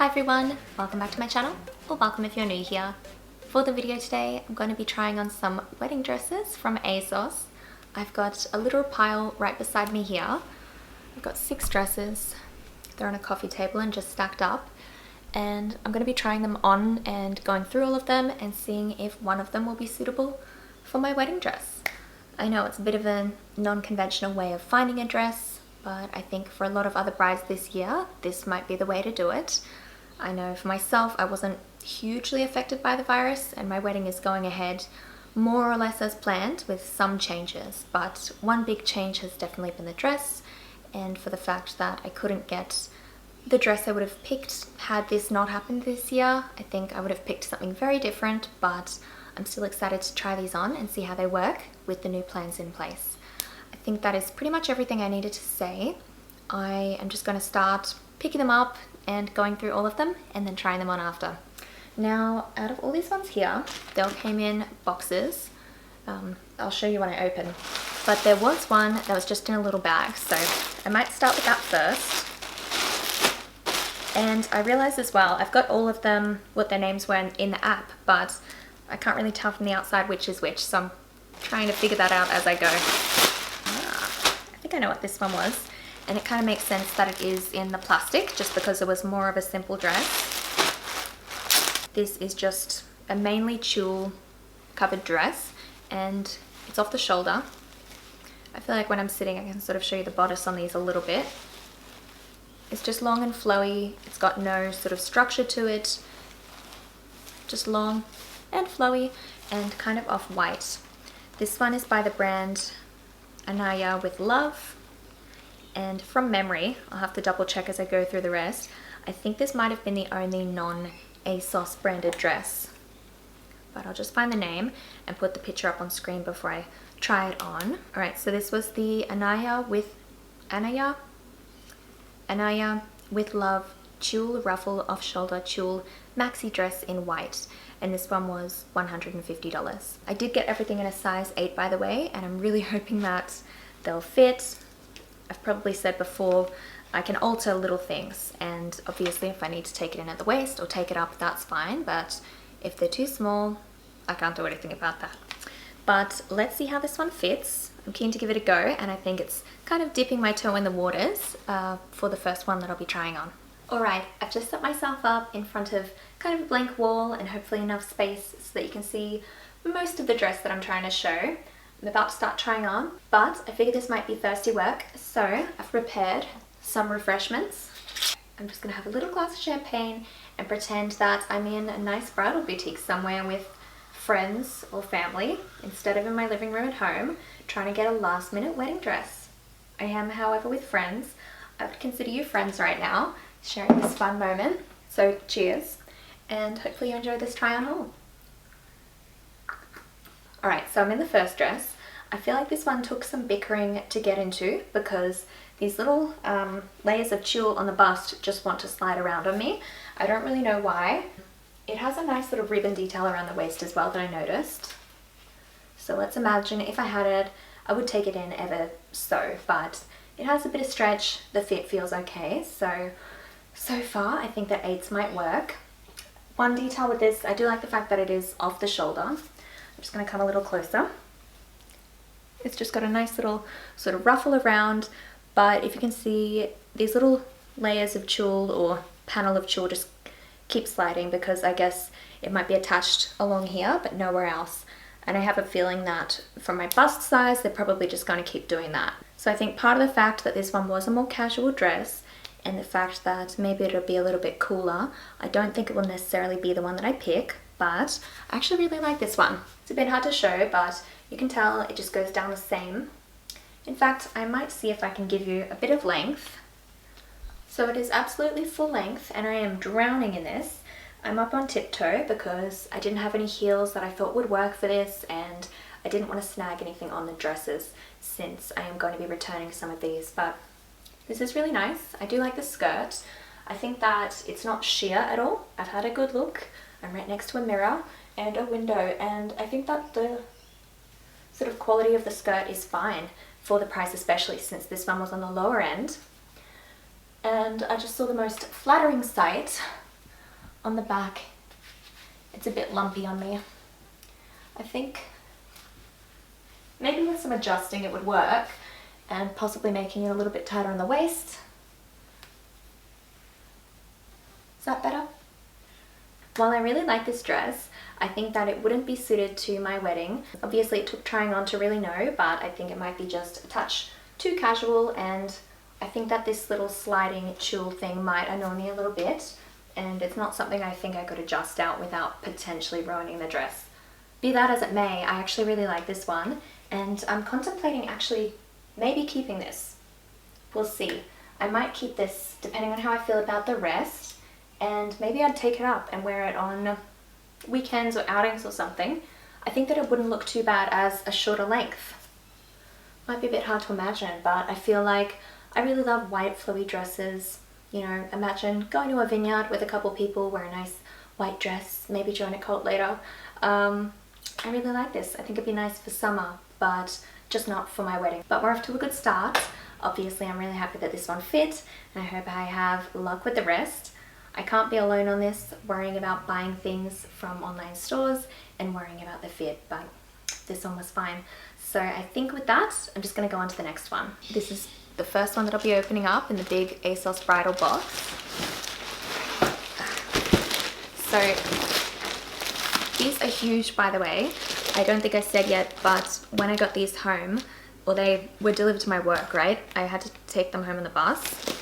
Hi everyone, welcome back to my channel, or welcome if you're new here. For the video today, I'm going to be trying on some wedding dresses from ASOS. I've got a little pile right beside me here. I've got 6 dresses. They're on a coffee table and just stacked up. And I'm going to be trying them on and going through all of them and seeing if one of them will be suitable for my wedding dress. I know it's a bit of a non-conventional way of finding a dress, but I think for a lot of other brides this year, this might be the way to do it. I know for myself, I wasn't hugely affected by the virus and my wedding is going ahead more or less as planned with some changes, but one big change has definitely been the dress, and for the fact that I couldn't get the dress I would have picked had this not happened this year. I think I would have picked something very different, but I'm still excited to try these on and see how they work with the new plans in place. I think that is pretty much everything I needed to say. I am just going to start picking them up and going through all of them and then trying them on after. Now, out of all these ones here, they all came in boxes. I'll show you when I open. But there was one that was just in a little bag, so I might start with that first. And I realized as well, I've got all of them, what their names were in the app, but I can't really tell from the outside which is which, so I'm trying to figure that out as I go. I think I know what this one was. And it kind of makes sense that it is in the plastic just because it was more of a simple dress. This is just a mainly tulle covered dress and it's off the shoulder. I feel like when I'm sitting I can sort of show you the bodice on these a little bit. It's just long and flowy. It's got no sort of structure to it. Just long and flowy and kind of off-white. This one is by the brand Anaya with Love. And from memory, I'll have to double check as I go through the rest, I think this might have been the only non-ASOS branded dress. But I'll just find the name and put the picture up on screen before I try it on. Alright, so this was the Anaya with Love tulle ruffle off shoulder tulle maxi dress in white. And this one was $150. I did get everything in a size 8 by the way, and I'm really hoping that they'll fit. I've probably said before, I can alter little things, and obviously if I need to take it in at the waist or take it up, that's fine, but if they're too small, I can't do anything about that. But let's see how this one fits. I'm keen to give it a go, and I think it's kind of dipping my toe in the waters for the first one that I'll be trying on. Alright, I've just set myself up in front of kind of a blank wall and hopefully enough space so that you can see most of the dress that I'm trying to show. I'm about to start trying on, but I figured this might be thirsty work, so I've prepared some refreshments. I'm just going to have a little glass of champagne and pretend that I'm in a nice bridal boutique somewhere with friends or family instead of in my living room at home trying to get a last minute wedding dress. I am, however, with friends. I would consider you friends right now, sharing this fun moment. So cheers, and hopefully you enjoy this try on haul. Alright, so I'm in the first dress. I feel like this one took some bickering to get into because these little layers of tulle on the bust just want to slide around on me. I don't really know why. It has a nice little ribbon detail around the waist as well that I noticed. So let's imagine if I had it, I would take it in ever so, but it has a bit of stretch, the fit feels okay, so far I think that 8s might work. One detail with this, I do like the fact that it is off the shoulder. I'm just going to come a little closer. It's just got a nice little sort of ruffle around, but if you can see, these little layers of tulle or panel of tulle just keep sliding because I guess it might be attached along here but nowhere else. And I have a feeling that from my bust size, they're probably just going to keep doing that. So I think part of the fact that this one was a more casual dress and the fact that maybe it'll be a little bit cooler, I don't think it will necessarily be the one that I pick. But I actually really like this one. It's a bit hard to show, but you can tell it just goes down the same. In fact, I might see if I can give you a bit of length. So it is absolutely full length, and I am drowning in this. I'm up on tiptoe because I didn't have any heels that I thought would work for this, and I didn't want to snag anything on the dresses since I am going to be returning some of these. But this is really nice. I do like the skirt. I think that it's not sheer at all. I've had a good look. I'm right next to a mirror and a window, and I think that the sort of quality of the skirt is fine for the price, especially since this one was on the lower end. And I just saw the most flattering sight on the back it's a bit lumpy on me. I think maybe with some adjusting it would work, and possibly making it a little bit tighter on the waist. Is that better? While I really like this dress, I think that it wouldn't be suited to my wedding. Obviously it took trying on to really know, but I think it might be just a touch too casual, and I think that this little sliding tulle thing might annoy me a little bit, and it's not something I think I could adjust out without potentially ruining the dress. Be that as it may, I actually really like this one, and I'm contemplating actually maybe keeping this. We'll see. I might keep this depending on how I feel about the rest, and maybe I'd take it up and wear it on weekends or outings or something. I think that it wouldn't look too bad as a shorter length. Might be a bit hard to imagine, but I feel like I really love white flowy dresses. You know, imagine going to a vineyard with a couple people, wear a nice white dress, maybe join a cult later. I really like this. I think it'd be nice for summer, but just not for my wedding. But we're off to a good start. Obviously, I'm really happy that this one fit, and I hope I have luck with the rest. I can't be alone on this, worrying about buying things from online stores and worrying about the fit, but this one was fine. So I think with that, I'm just going to go on to the next one. This is the first one that I'll be opening up in the big ASOS bridal box. So these are huge, by the way. I don't think I said yet, but when I got these home, or they were delivered to my work, right? I had to take them home on the bus.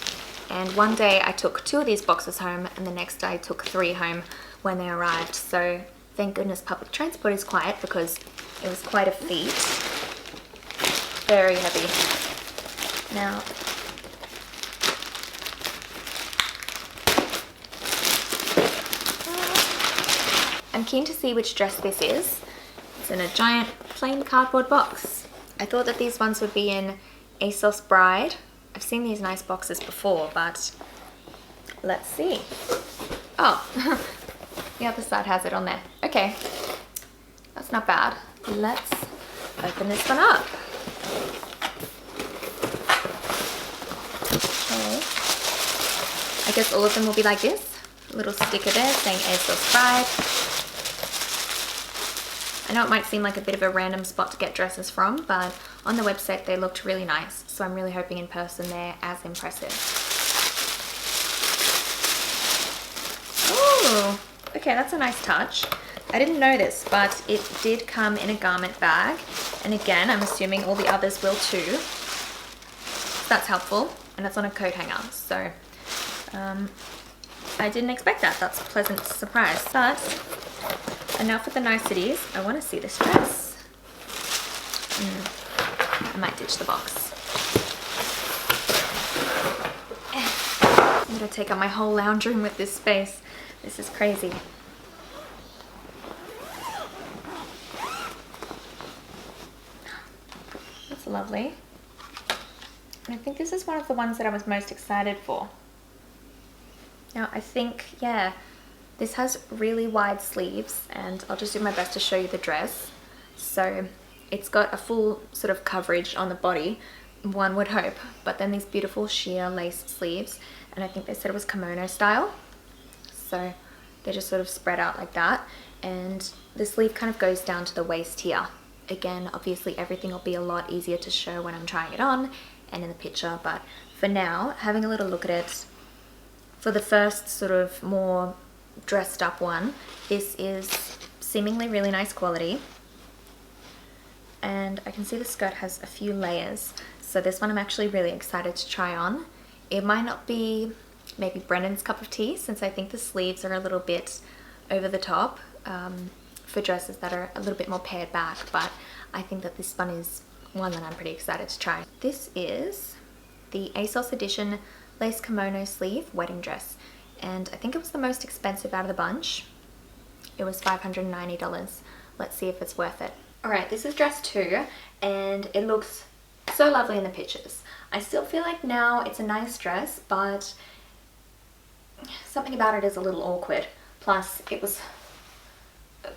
And one day I took 2 of these boxes home, and the next day I took 3 home when they arrived. So thank goodness public transport is quiet, because it was quite a feat. Very heavy. Now, I'm keen to see which dress this is. It's in a giant plain cardboard box. I thought that these ones would be in ASOS Bride. I've seen these nice boxes before, but let's see. Oh, the other side has it on there. Okay, that's not bad. Let's open this one up. Okay. I guess all of them will be like this. A little sticker there saying ASOS Bride. I know it might seem like a bit of a random spot to get dresses from, but on the website they looked really nice, so I'm really hoping in person they're as impressive. Oh, okay, that's a nice touch. I didn't know this, but it did come in a garment bag, and again, I'm assuming all the others will too. That's helpful, and it's on a coat hanger, so I didn't expect that. That's a pleasant surprise. But enough with the niceties. I want to see this dress. I might ditch the box. I'm going to take up my whole lounge room with this space. This is crazy. That's lovely. And I think this is one of the ones that I was most excited for. Now I think, yeah, this has really wide sleeves, and I'll just do my best to show you the dress. So it's got a full sort of coverage on the body, one would hope, but then these beautiful sheer lace sleeves, and I think they said it was kimono style. So they just sort of spread out like that, and the sleeve kind of goes down to the waist here. Again, obviously everything will be a lot easier to show when I'm trying it on and in the picture, but for now, having a little look at it, for the first sort of more dressed up one, this is seemingly really nice quality, and I can see the skirt has a few layers, so this one I'm actually really excited to try on. It might not be maybe Brendan's cup of tea, since I think the sleeves are a little bit over the top for dresses that are a little bit more pared back, but I think that this one is one that I'm pretty excited to try. This is the ASOS edition lace kimono sleeve wedding dress, and I think it was the most expensive out of the bunch. It was $590. Let's see if it's worth it. Alright, this is dress 2, and it looks so lovely in the pictures. I still feel like now it's a nice dress, but something about it is a little awkward. Plus, it was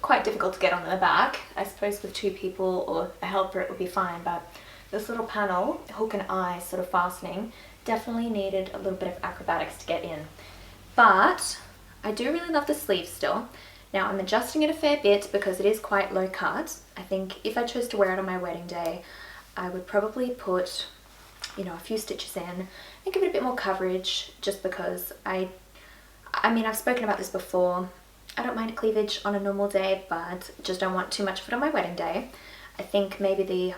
quite difficult to get on the back. I suppose with 2 people or a helper it would be fine, but this little panel, hook and eye sort of fastening, definitely needed a little bit of acrobatics to get in. But I do really love the sleeve still. Now I'm adjusting it a fair bit because it is quite low cut. I think if I chose to wear it on my wedding day, I would probably put, you know, a few stitches in and give it a bit more coverage, just because I mean, I've spoken about this before. I don't mind cleavage on a normal day, but just don't want too much of it on my wedding day. I think maybe the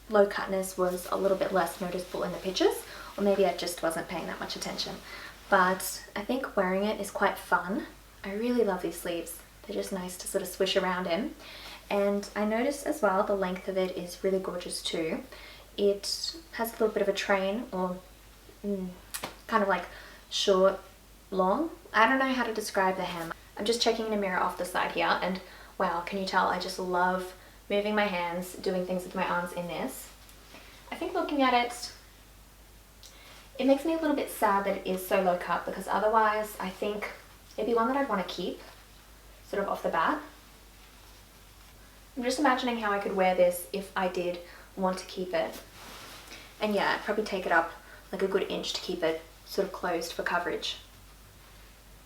low cutness was a little bit less noticeable in the pictures, or maybe I just wasn't paying that much attention. But I think wearing it is quite fun. I really love these sleeves. They're just nice to sort of swish around in. And I noticed as well the length of it is really gorgeous too. It has a little bit of a train, or kind of like short, long. I don't know how to describe the hem. I'm just checking in a mirror off the side here, and wow, can you tell I just love moving my hands, doing things with my arms in this. I think looking at it, it makes me a little bit sad that it is so low cut, because otherwise I think it'd be one that I'd want to keep, sort of off the bat. I'm just imagining how I could wear this if I did want to keep it. And yeah, I'd probably take it up like a good inch to keep it sort of closed for coverage.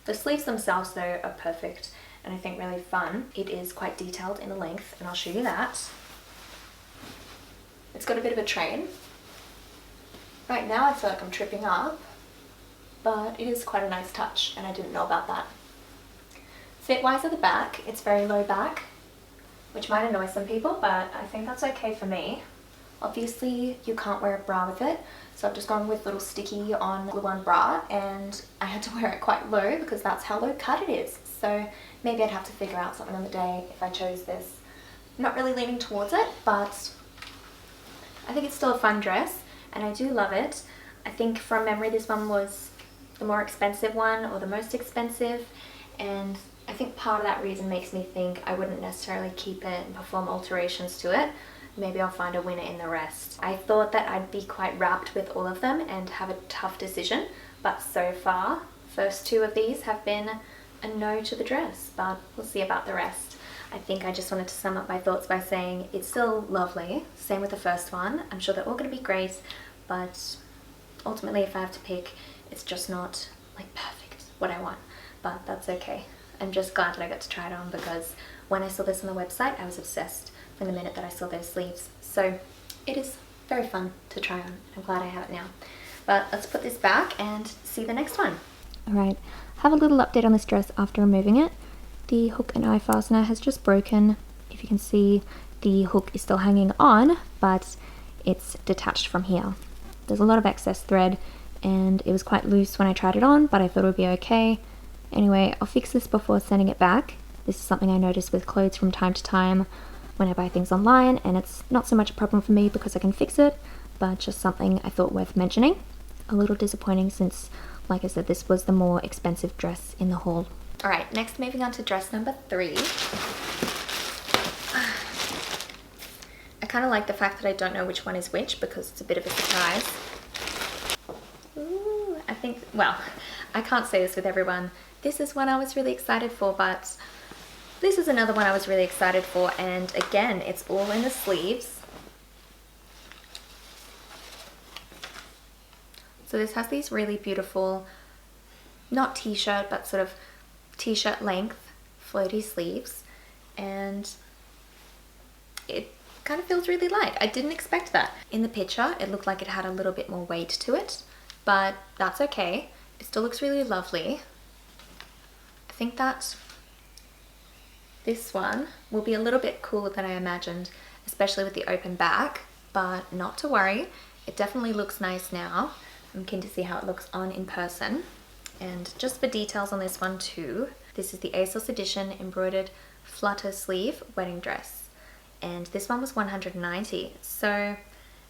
The sleeves themselves though are perfect, and I think really fun. It is quite detailed in the length, and I'll show you that. It's got a bit of a train. Right now I feel like I'm tripping up, but it is quite a nice touch, and I didn't know about that. Fit-wise at the back, it's very low back, which might annoy some people, but I think that's okay for me. Obviously you can't wear a bra with it, so I've just gone with little sticky on glue-on bra, and I had to wear it quite low because that's how low cut it is. So maybe I'd have to figure out something on the day if I chose this. I'm not really leaning towards it, but I think it's still a fun dress, and I do love it. I think from memory this one was the more expensive one, or the most expensive, and I think part of that reason makes me think I wouldn't necessarily keep it and perform alterations to it. Maybe I'll find a winner in the rest. I thought that I'd be quite wrapped with all of them and have a tough decision, but so far, first two of these have been a no to the dress, but we'll see about the rest. I think I just wanted to sum up my thoughts by saying it's still lovely. Same with the first one. I'm sure they're all going to be great, but ultimately if I have to pick, it's just not like perfect what I want, but that's okay. I'm just glad that I got to try it on, because when I saw this on the website, I was obsessed from the minute that I saw those sleeves. So it is very fun to try on. I'm glad I have it now. But let's put this back and see the next one. Alright, have a little update on this dress after removing it. The hook and eye fastener has just broken. If you can see, the hook is still hanging on, but it's detached from here. There's a lot of excess thread, and it was quite loose when I tried it on, but I thought it would be okay. Anyway, I'll fix this before sending it back. This is something I notice with clothes from time to time when I buy things online, and it's not so much a problem for me because I can fix it, but just something I thought worth mentioning. A little disappointing since, like I said, this was the more expensive dress in the haul. Alright, next moving on to dress number 3. I kind of like the fact that I don't know which one is which because it's a bit of a surprise. Ooh, I think, well, I can't say this with everyone. This is one I was really excited for, but this is another one I was really excited for, and again, it's all in the sleeves. So this has these really beautiful, not t-shirt, but sort of t-shirt length, floaty sleeves, and it kind of feels really light. I didn't expect that. In the picture, it looked like it had a little bit more weight to it, but that's okay. It still looks really lovely. I think that this one will be a little bit cooler than I imagined, especially with the open back, but not to worry. It definitely looks nice now. I'm keen to see how it looks on in person. And just for details on this one too, this is the ASOS edition embroidered flutter sleeve wedding dress. And this one was $190, so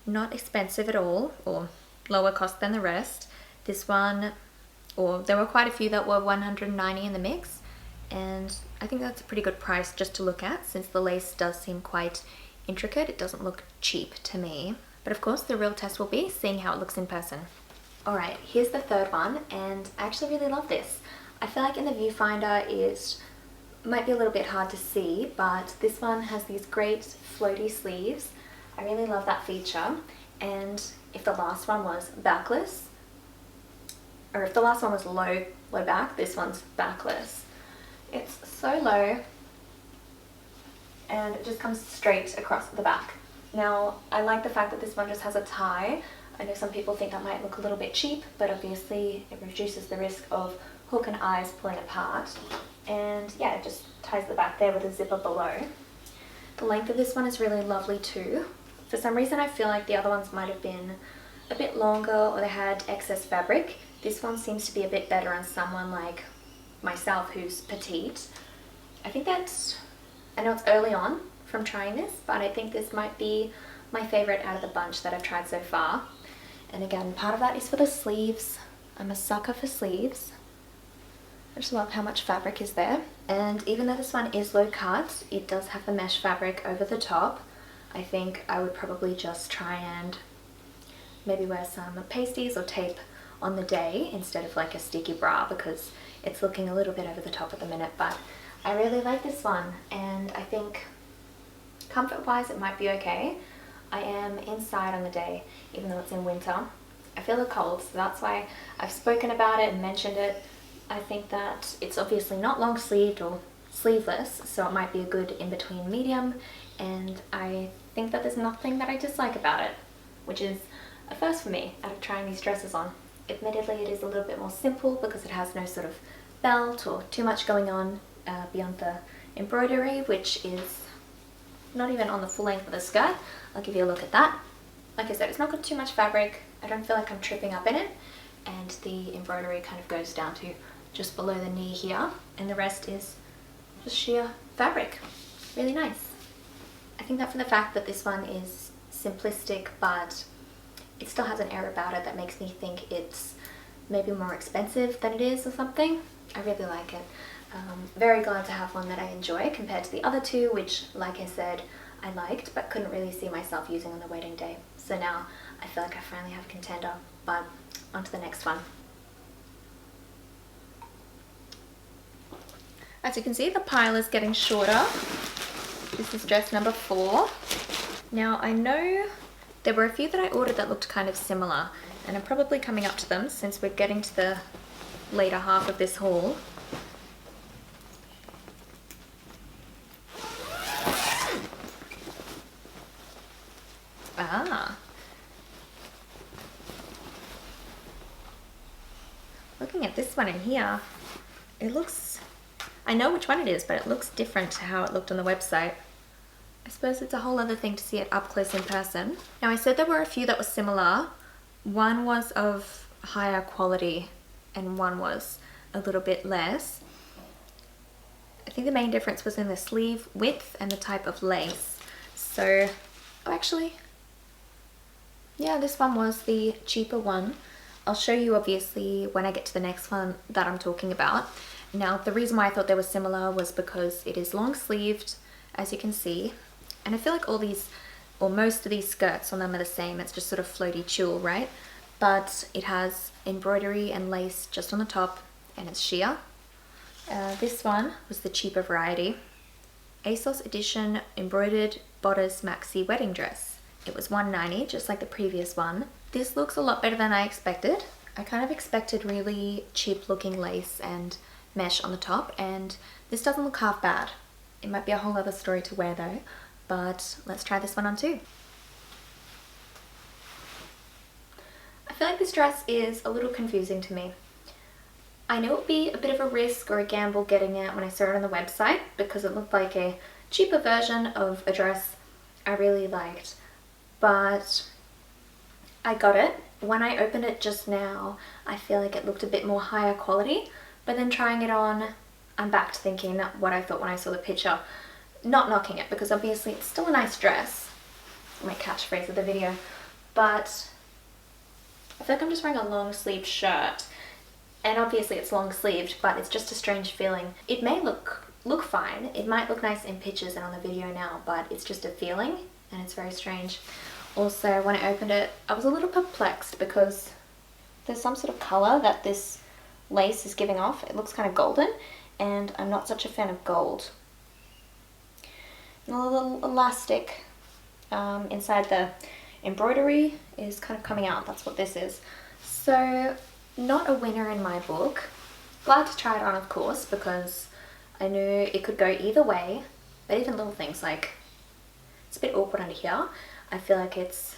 not expensive at all, or lower cost than the rest. This one, or there were quite a few that were $190 in the mix, and I think that's a pretty good price just to look at, since the lace does seem quite intricate. It doesn't look cheap to me. But of course, the real test will be seeing how it looks in person. Alright, here's the third one, and I actually really love this. I feel like in the viewfinder it might be a little bit hard to see, but this one has these great floaty sleeves. I really love that feature, and if the last one was backless, or if the last one was low back, this one's backless. It's so low and it just comes straight across the back. Now, I like the fact that this one just has a tie. I know some people think that might look a little bit cheap, but obviously it reduces the risk of hook and eyes pulling apart. And yeah, it just ties the back there with a zipper below. The length of this one is really lovely too. For some reason I feel like the other ones might have been a bit longer or they had excess fabric. This one seems to be a bit better on someone like myself who's petite. I know it's early on from trying this, but I think this might be my favorite out of the bunch that I've tried so far. And again, part of that is for the sleeves. I'm a sucker for sleeves. I just love how much fabric is there. And even though this one is low cut, it does have the mesh fabric over the top. I think I would probably just try and maybe wear some pasties or tape on the day instead of like a sticky bra, because it's looking a little bit over the top at the minute. But I really like this one, and I think comfort wise it might be okay. I am inside on the day, even though it's in winter. I feel the cold, so that's why I've spoken about it and mentioned it. I think that it's obviously not long sleeved or sleeveless, so it might be a good in-between medium, and I think that there's nothing that I dislike about it, which is a first for me out of trying these dresses on. Admittedly, it is a little bit more simple because it has no sort of belt or too much going on beyond the embroidery, which is not even on the full length of the skirt. I'll give you a look at that. Like I said, it's not got too much fabric. I don't feel like I'm tripping up in it, and the embroidery kind of goes down to just below the knee here, and the rest is just sheer fabric. Really nice. I think that for the fact that this one is simplistic, but it still has an air about it that makes me think it's maybe more expensive than it is or something. I really like it. Very glad to have one that I enjoy compared to the other two, which, like I said, I liked but couldn't really see myself using on the wedding day. So now I feel like I finally have a contender, but on to the next one. As you can see, the pile is getting shorter. This is dress number 4. Now, I know there were a few that I ordered that looked kind of similar, and I'm probably coming up to them since we're getting to the later half of this haul. Looking at this one in here, it looks, I know which one it is, but it looks different to how it looked on the website. I suppose it's a whole other thing to see it up close in person. Now, I said there were a few that were similar. One was of higher quality and one was a little bit less. I think the main difference was in the sleeve width and the type of lace. So, oh, actually, yeah, this one was the cheaper one. I'll show you obviously when I get to the next one that I'm talking about. Now, the reason why I thought they were similar was because it is long sleeved, as you can see, and I feel like all these, or most of these skirts on them are the same. It's just sort of floaty tulle, right? But it has embroidery and lace just on the top, and it's sheer. This one was the cheaper variety. ASOS edition embroidered bodice maxi wedding dress. It was $1.90, just like the previous one. This looks a lot better than I expected. I kind of expected really cheap looking lace and mesh on the top, and this doesn't look half bad. It might be a whole other story to wear though, but let's try this one on too. I feel like this dress is a little confusing to me. I knew it would be a bit of a risk or a gamble getting it when I saw it on the website because it looked like a cheaper version of a dress I really liked, but I got it. When I opened it just now, I feel like it looked a bit more higher quality, but then trying it on, I'm back to thinking what I thought when I saw the picture. Not knocking it, because obviously it's still a nice dress. My catchphrase of the video. But I feel like I'm just wearing a long sleeved shirt. And obviously it's long sleeved, but it's just a strange feeling. It may look fine. It might look nice in pictures and on the video now, but it's just a feeling, and it's very strange. Also, when I opened it, I was a little perplexed because there's some sort of colour that this lace is giving off. It looks kind of golden, and I'm not such a fan of gold. And a little elastic inside the embroidery is kind of coming out. That's what this is. So not a winner in my book. Glad to try it on, of course, because I knew it could go either way. But even little things like, it's a bit awkward under here. I feel like it's,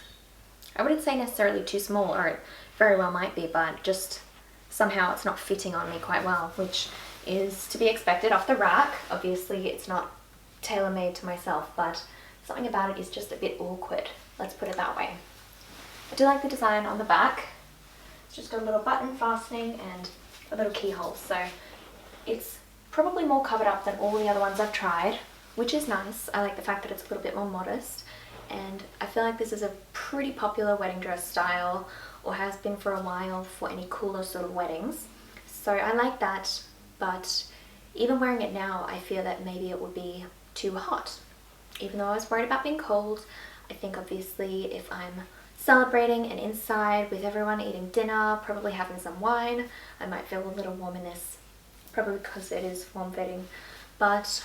I wouldn't say necessarily too small, or it very well might be, but just somehow it's not fitting on me quite well, which is to be expected off the rack. Obviously it's not tailor-made to myself, but something about it is just a bit awkward. Let's put it that way. I do like the design on the back. It's just got a little button fastening and a little keyhole, so it's probably more covered up than all the other ones I've tried, which is nice. I like the fact that it's a little bit more modest, and I feel like this is a pretty popular wedding dress style, or has been for a while, for any cooler sort of weddings. So I like that, but even wearing it now, I fear that maybe it would be too hot. Even though I was worried about being cold, I think obviously if I'm celebrating and inside with everyone eating dinner, probably having some wine, I might feel a little warm in this, probably because it is form fitting, but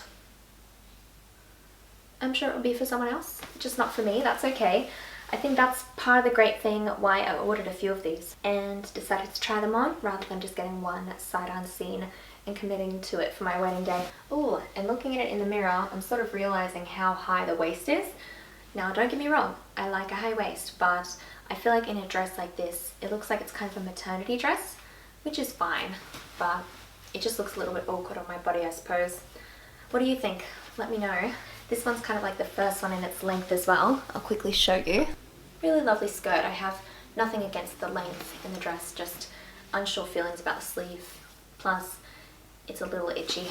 I'm sure it would be for someone else, just not for me. That's okay. I think that's part of the great thing why I ordered a few of these and decided to try them on rather than just getting one sight unseen and committing to it for my wedding day. Oh, and looking at it in the mirror, I'm sort of realizing how high the waist is. Now, don't get me wrong, I like a high waist, but I feel like in a dress like this, it looks like it's kind of a maternity dress, which is fine, but it just looks a little bit awkward on my body, I suppose. What do you think? Let me know. This one's kind of like the first one in its length as well. I'll quickly show you. Really lovely skirt. I have nothing against the length in the dress, just unsure feelings about the sleeve. Plus, it's a little itchy.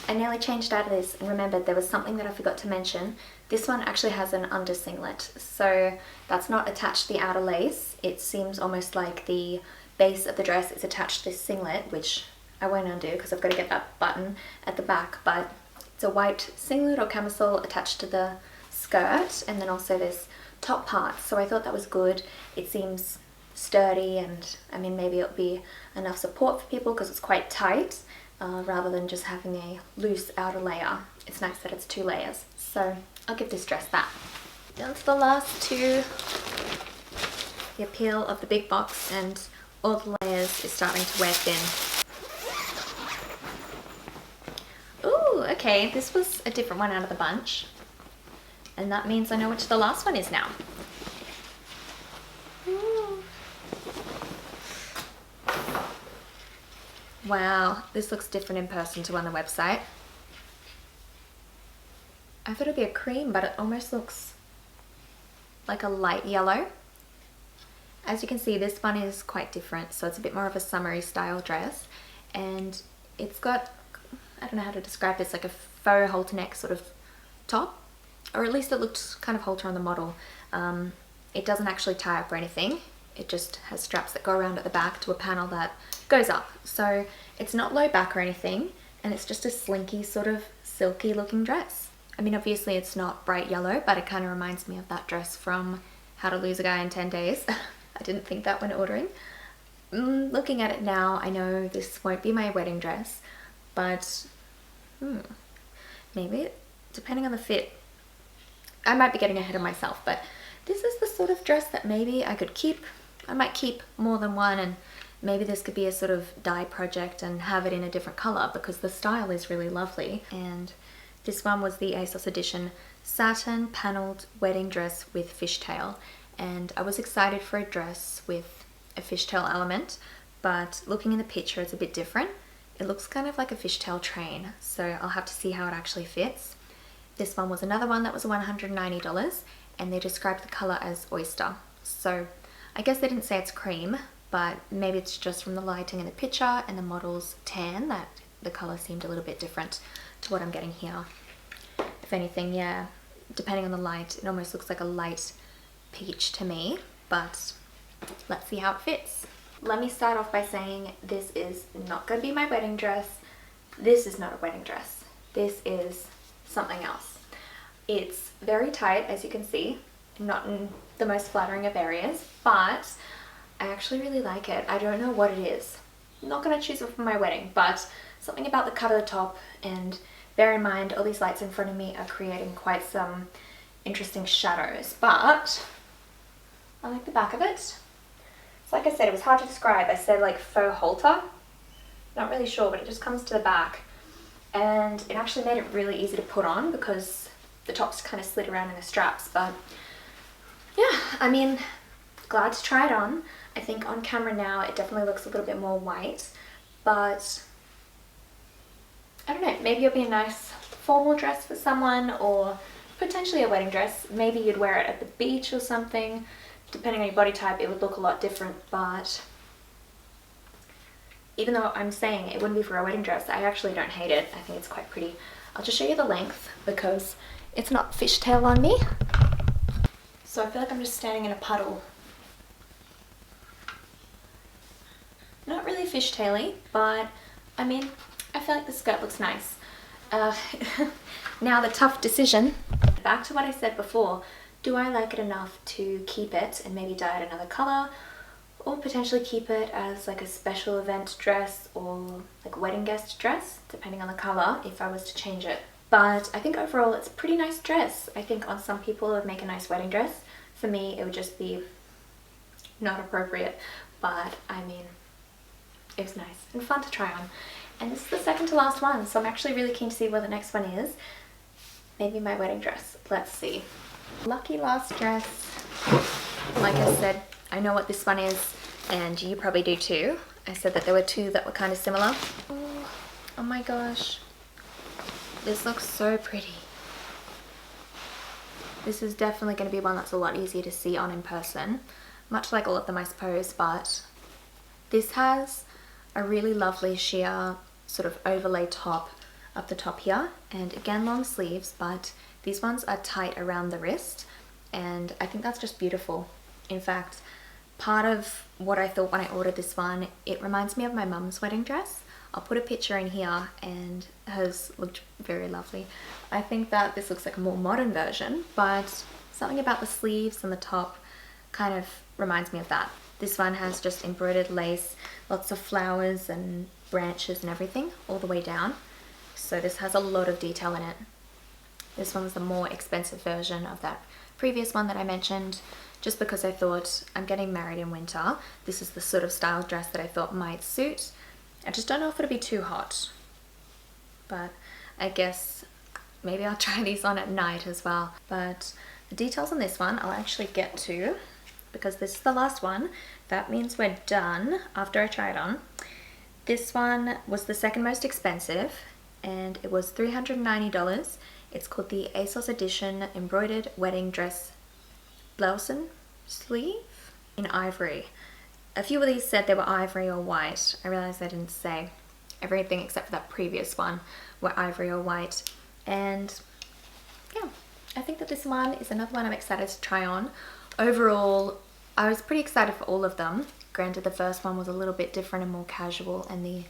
I nearly changed out of this and remembered there was something that I forgot to mention. This one actually has an under singlet, so that's not attached to the outer lace. It seems almost like the base of the dress is attached to this singlet, which I won't undo because I've got to get that button at the back, but it's a white singlet or camisole attached to the skirt, and then also this top part, so I thought that was good. It seems sturdy, and I mean, maybe it'll be enough support for people because it's quite tight, rather than just having a loose outer layer. It's nice that it's 2 layers, so I'll give this dress that. Down to the last 2. The appeal of the big box and all the layers is starting to wear thin. Ooh, okay, this was a different one out of the bunch, and that means I know which the last one is now. Ooh. Wow, this looks different in person to on the website. I thought it'd be a cream, but it almost looks like a light yellow. As you can see, this one is quite different, so it's a bit more of a summery style dress, and it's got, I don't know how to describe this, like a faux halter neck sort of top, or at least it looked kind of halter on the model. It doesn't actually tie up or anything. It just has straps that go around at the back to a panel that goes up. So it's not low back or anything, and it's just a slinky sort of silky looking dress. I mean, obviously it's not bright yellow, but it kind of reminds me of that dress from How to Lose a Guy in 10 Days. I didn't think that when ordering. Looking at it now, I know this won't be my wedding dress, but maybe, depending on the fit, I might be getting ahead of myself, but this is the sort of dress that maybe I could keep. I might keep more than one, and maybe this could be a sort of dye project and have it in a different color because the style is really lovely. And this one was the ASOS edition satin paneled wedding dress with fishtail, and I was excited for a dress with a fishtail element, but looking in the picture it's a bit different. It looks kind of like a fishtail train, so I'll have to see how it actually fits. This one was another one that was $190, and they described the color as oyster. So I guess they didn't say it's cream, but maybe it's just from the lighting in the picture and the model's tan that the color seemed a little bit different to what I'm getting here. If anything, yeah, depending on the light, it almost looks like a light peach to me, but let's see how it fits. Let me start off by saying this is not going to be my wedding dress. This is not a wedding dress. This is something else. It's very tight, as you can see, not in the most flattering of areas, but I actually really like it. I don't know what it is. I'm not going to choose it for my wedding, but something about the cut of the top, and bear in mind all these lights in front of me are creating quite some interesting shadows, but I like the back of it. It's like I said, it was hard to describe. I said like faux halter. Not really sure, but it just comes to the back. And it actually made it really easy to put on because the tops kind of slid around in the straps. But yeah, I mean, glad to try it on. I think on camera now it definitely looks a little bit more white, but I don't know, maybe it'll be a nice formal dress for someone, or potentially a wedding dress. Maybe you'd wear it at the beach or something. Depending on your body type, it would look a lot different, but even though I'm saying it wouldn't be for a wedding dress, I actually don't hate it. I think it's quite pretty. I'll just show you the length because it's not fishtail on me. So I feel like I'm just standing in a puddle. Not really fishtaily, but I mean, I feel like the skirt looks nice. Now the tough decision. Back to what I said before. Do I like it enough to keep it and maybe dye it another color, or potentially keep it as like a special event dress or like wedding guest dress, depending on the color, if I was to change it. But I think overall it's a pretty nice dress. I think on some people it would make a nice wedding dress. For me, it would just be not appropriate, but I mean, it was nice and fun to try on. And this is the second to last one, so I'm actually really keen to see what the next one is. Maybe my wedding dress. Let's see. Lucky last dress. Like I said, I know what this one is, and you probably do too. I said that there were two that were kind of similar. Oh my gosh. This looks so pretty. This is definitely going to be one that's a lot easier to see on in person. Much like all of them, I suppose, but this has a really lovely sheer sort of overlay top up the top here, and again long sleeves, but these ones are tight around the wrist, and I think that's just beautiful. In fact, part of what I thought when I ordered this one, it reminds me of my mum's wedding dress. I'll put a picture in here, and hers looked very lovely. I think that this looks like a more modern version, but something about the sleeves and the top kind of reminds me of that. This one has just embroidered lace, lots of flowers and branches and everything all the way down. So this has a lot of detail in it. This one's the more expensive version of that previous one that I mentioned, just because I thought I'm getting married in winter. This is the sort of style dress that I thought might suit. I just don't know if it'll be too hot, but I guess maybe I'll try these on at night as well. But the details on this one I'll actually get to, because this is the last one. That means we're done after I try it on. This one was the second most expensive, and it was $390. It's called the ASOS Edition Embroidered Wedding Dress Blouson Sleeve in ivory. A few of these said they were ivory or white. I realized I didn't say. Everything except for that previous one were ivory or white. And yeah, I think that this one is another one I'm excited to try on. Overall, I was pretty excited for all of them. Granted, the first one was a little bit different and more casual, and the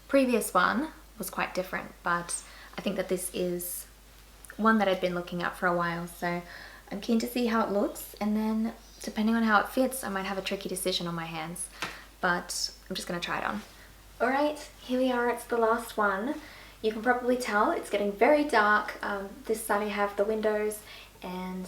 previous one was quite different, but I think that this is one that I've been looking at for a while, so I'm keen to see how it looks, and then depending on how it fits, I might have a tricky decision on my hands, but I'm just going to try it on. Alright, here we are, it's the last one. You can probably tell it's getting very dark. This side I have the windows, and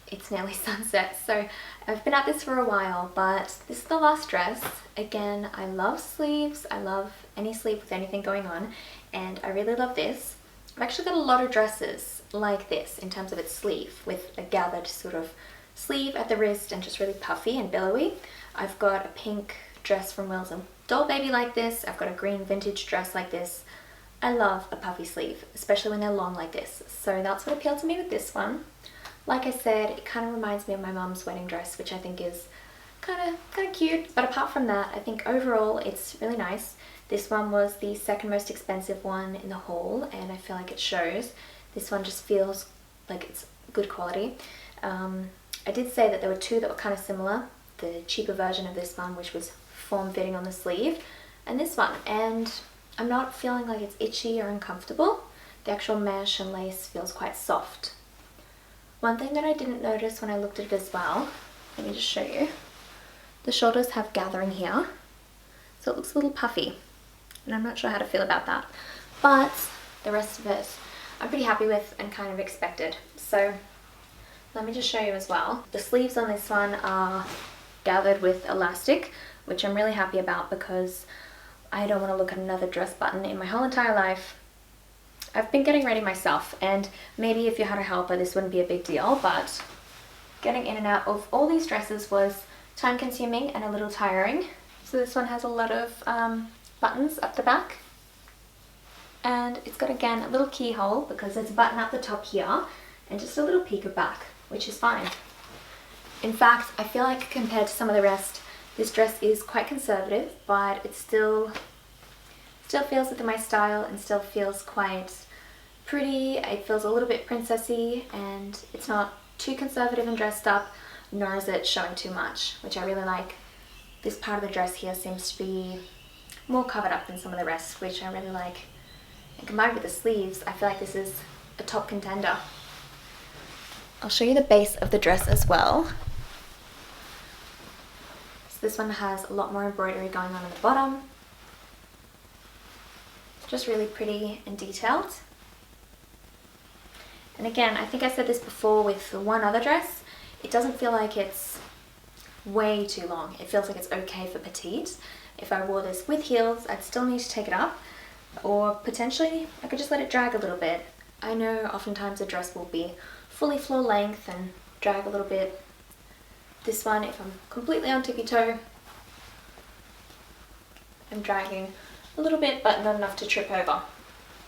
it's nearly sunset, so I've been at this for a while, but this is the last dress. Again, I love sleeves. I love any sleeve with anything going on, and I really love this. I've actually got a lot of dresses like this in terms of its sleeve, with a gathered sort of sleeve at the wrist and just really puffy and billowy. I've got a pink dress from Will's and Doll Baby like this. I've got a green vintage dress like this. I love a puffy sleeve, especially when they're long like this, so that's what appealed to me with this one. Like I said, it kind of reminds me of my mum's wedding dress, which I think is kind of cute. But apart from that, I think overall it's really nice. This one was the second most expensive one in the haul, and I feel like it shows. This one just feels like it's good quality. I did say that there were two that were kind of similar. The cheaper version of this one, which was form-fitting on the sleeve, and this one. And I'm not feeling like it's itchy or uncomfortable. The actual mesh and lace feels quite soft. One thing that I didn't notice when I looked at it as well, let me just show you. The shoulders have gathering here, so it looks a little puffy, and I'm not sure how to feel about that. But the rest of it, I'm pretty happy with and kind of expected. So let me just show you as well. The sleeves on this one are gathered with elastic, which I'm really happy about because I don't want to look at another dress button in my whole entire life. I've been getting ready myself, and maybe if you had a helper this wouldn't be a big deal, but getting in and out of all these dresses was time consuming and a little tiring. So this one has a lot of buttons up the back, and it's got again a little keyhole because there's a button up the top here and just a little peeker back, which is fine. In fact, I feel like compared to some of the rest, this dress is quite conservative, but it still feels within my style and still feels quite pretty. It feels a little bit princessy, and it's not too conservative and dressed up, nor is it showing too much, which I really like. This part of the dress here seems to be more covered up than some of the rest, which I really like. And combined with the sleeves, I feel like this is a top contender. I'll show you the base of the dress as well. So this one has a lot more embroidery going on at the bottom. It's just really pretty and detailed. And again, I think I said this before with the one other dress, it doesn't feel like it's way too long. It feels like it's okay for petite. If I wore this with heels, I'd still need to take it up, or potentially I could just let it drag a little bit. I know oftentimes a dress will be fully floor length and drag a little bit. This one, if I'm completely on tippy toe, I'm dragging a little bit but not enough to trip over.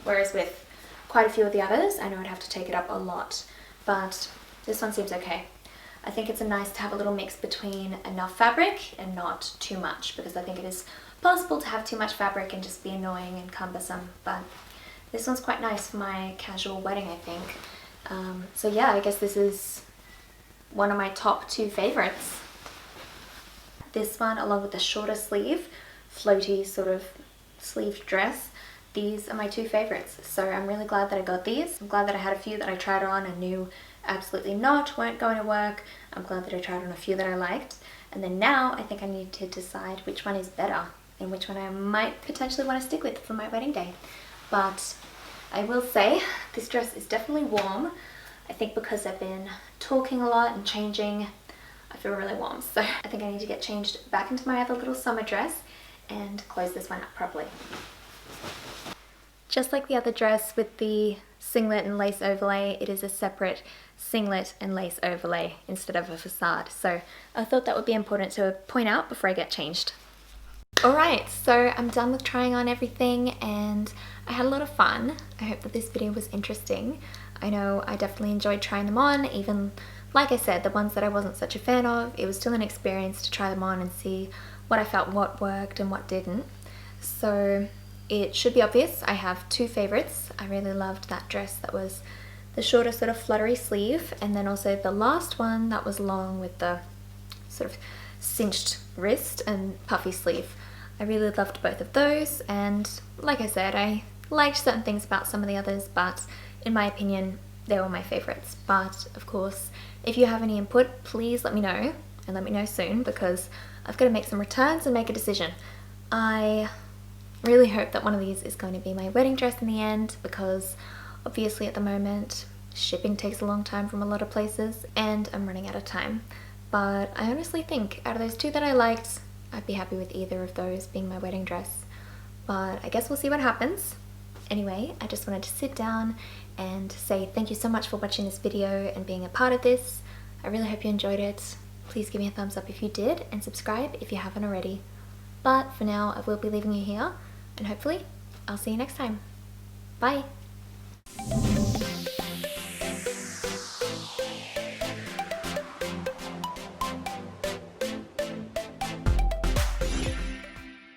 Whereas with quite a few of the others, I know I'd have to take it up a lot, but this one seems okay. I think it's nice to have a little mix between enough fabric and not too much, because I think it is possible to have too much fabric and just be annoying and cumbersome, but this one's quite nice for my casual wedding, I think. So yeah, I guess this is one of my top two favorites. This one, along with the shorter sleeve, floaty sort of sleeved dress, these are my two favorites. So I'm really glad that I got these. I'm glad that I had a few that I tried on and knew absolutely weren't going to work. I'm glad that I tried on a few that I liked. And then now I think I need to decide which one is better and which one I might potentially want to stick with for my wedding day. But I will say this dress is definitely warm. I think because I've been talking a lot and changing, I feel really warm. So I think I need to get changed back into my other little summer dress and close this one up properly. Just like the other dress with the singlet and lace overlay, it is a separate singlet and lace overlay instead of a facade. So I thought that would be important to point out before I get changed. Alright, so I'm done with trying on everything and I had a lot of fun. I hope that this video was interesting. I know I definitely enjoyed trying them on, even like I said, the ones that I wasn't such a fan of. It was still an experience to try them on and see what I felt what worked and what didn't. So it should be obvious, I have two favorites. I really loved that dress that was the shorter sort of fluttery sleeve, and then also the last one that was long with the sort of cinched wrist and puffy sleeve. I really loved both of those, and like I said, I liked certain things about some of the others, but in my opinion, they were my favorites. But of course, if you have any input, please let me know, and let me know soon, because I've got to make some returns and make a decision. I really hope that one of these is going to be my wedding dress in the end, because obviously at the moment shipping takes a long time from a lot of places and I'm running out of time. But I honestly think out of those two that I liked, I'd be happy with either of those being my wedding dress. But I guess we'll see what happens. Anyway, I just wanted to sit down and say thank you so much for watching this video and being a part of this. I really hope you enjoyed it. Please give me a thumbs up if you did, and subscribe if you haven't already. But for now, I will be leaving you here, and hopefully I'll see you next time. Bye!